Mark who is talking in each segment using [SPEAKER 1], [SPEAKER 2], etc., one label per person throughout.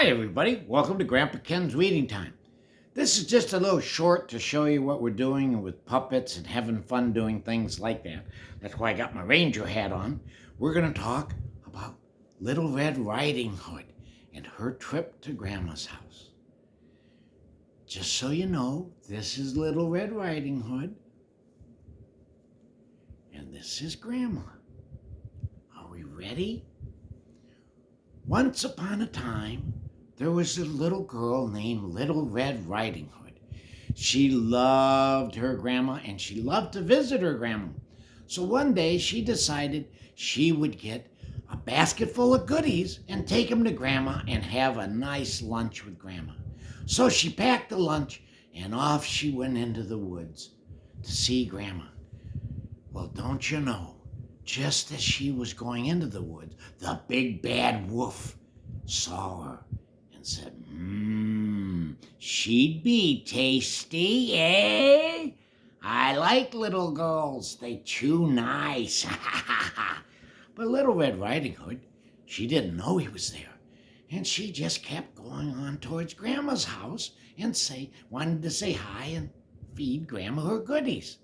[SPEAKER 1] Hi, everybody. Welcome to Grandpa Ken's Reading Time. This is just a little short to show you what we're doing with puppets and having fun doing things like that. That's why I got my ranger hat on. We're going to talk about Little Red Riding Hood and her trip to Grandma's house. Just so you know, this is Little Red Riding Hood, and this is Grandma. Are we ready? Once upon a time, there was a little girl named Little Red Riding Hood. She loved her grandma and she loved to visit her grandma. So one day she decided she would get a basket full of goodies and take them to grandma and have a nice lunch with grandma. So she packed the lunch and off she went into the woods to see grandma. Well, don't you know, just as she was going into the woods, the big bad wolf saw her and said, she'd be tasty, eh? I like little girls. They chew nice. But Little Red Riding Hood, she didn't know he was there. And she just kept going on towards Grandma's house and wanted to say hi and feed Grandma her goodies.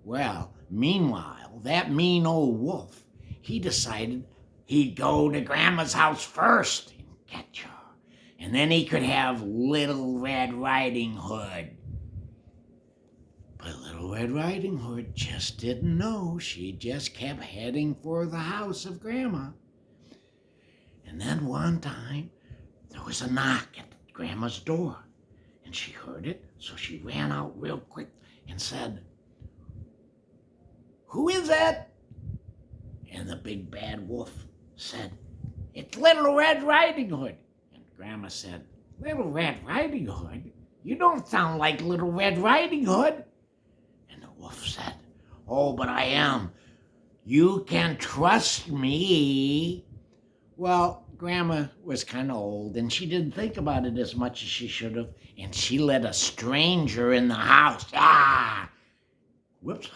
[SPEAKER 1] Well, meanwhile, that mean old wolf, he decided he'd go to Grandma's house first and catch her. And then he could have Little Red Riding Hood. But Little Red Riding Hood just didn't know. She just kept heading for the house of Grandma. And then one time, there was a knock at Grandma's door. And she heard it, so she ran out real quick and said, "Who is that?" And the big bad wolf said, "It's Little Red Riding Hood." And Grandma said, "Little Red Riding Hood? You don't sound like Little Red Riding Hood." And the wolf said, "Oh, but I am. You can trust me." Well, Grandma was kind of old, and she didn't think about it as much as she should have, and she let a stranger in the house. Whoops.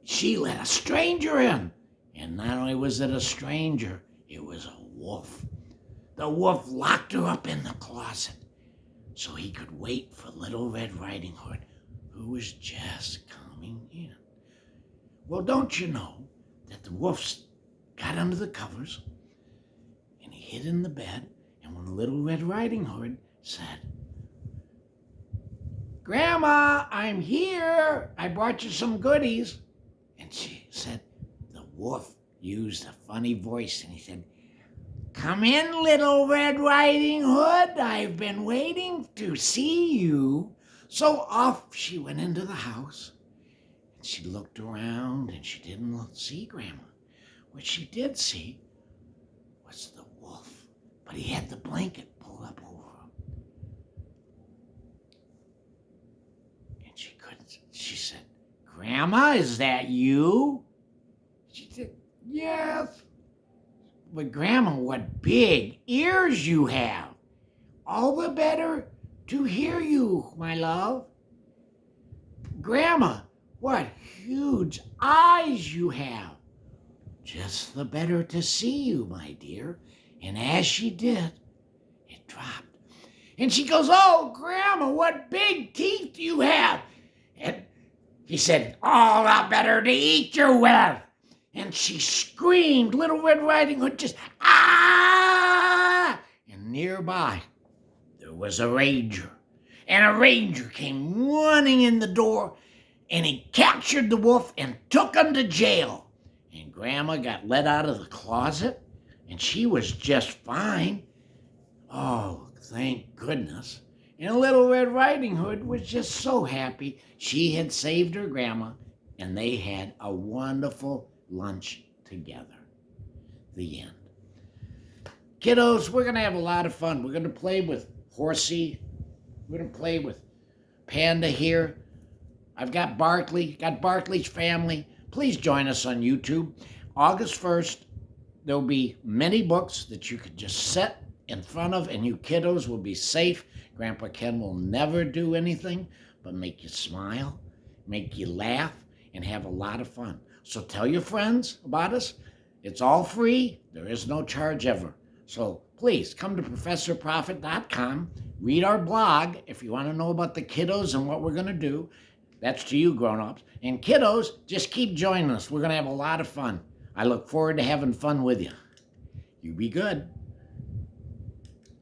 [SPEAKER 1] She let a stranger in. And not only was it a stranger, it was a wolf. The wolf locked her up in the closet so he could wait for Little Red Riding Hood, who was just coming in. Well, don't you know that the wolf got under the covers and he hid in the bed, and when Little Red Riding Hood said, "Grandma, I'm here. I brought you some goodies." And she said, the wolf used a funny voice and he said, "Come in, Little Red Riding Hood. I've been waiting to see you." So off she went into the house and she looked around and she didn't see Grandma. What she did see was the wolf, but he had the blanket pulled up over him. And she couldn't, she said, "Grandma, is that you?" She said, "Yes." "But Grandma, what big ears you have. All the better to hear you, my love." "Grandma, what huge eyes you have." "Just the better to see you, my dear." And as she did, it dropped. And she goes, "Oh, Grandma, what big teeth you have." And he said, "All the better to eat you with." And she screamed, Little Red Riding Hood just, "Ah!" And nearby, there was a ranger. And a ranger came running in the door, and he captured the wolf and took him to jail. And Grandma got let out of the closet, and she was just fine. Oh, thank goodness. And Little Red Riding Hood was just so happy she had saved her grandma, and they had a wonderful lunch together. The end. Kiddos, we're going to have a lot of fun. We're going to play with Horsey. We're going to play with Panda here. I've got Barkley, got Barkley's family. Please join us on YouTube. August 1st, there'll be many books that you could just set in front of, and you kiddos will be safe. Grandpa Ken will never do anything but make you smile, make you laugh, and have a lot of fun. So tell your friends about us. It's all free. There is no charge ever. So please come to ProfessorProfit.com, read our blog if you want to know about the kiddos and what we're going to do. That's to you, grown-ups. And kiddos, just keep joining us. We're going to have a lot of fun. I look forward to having fun with you. You be good.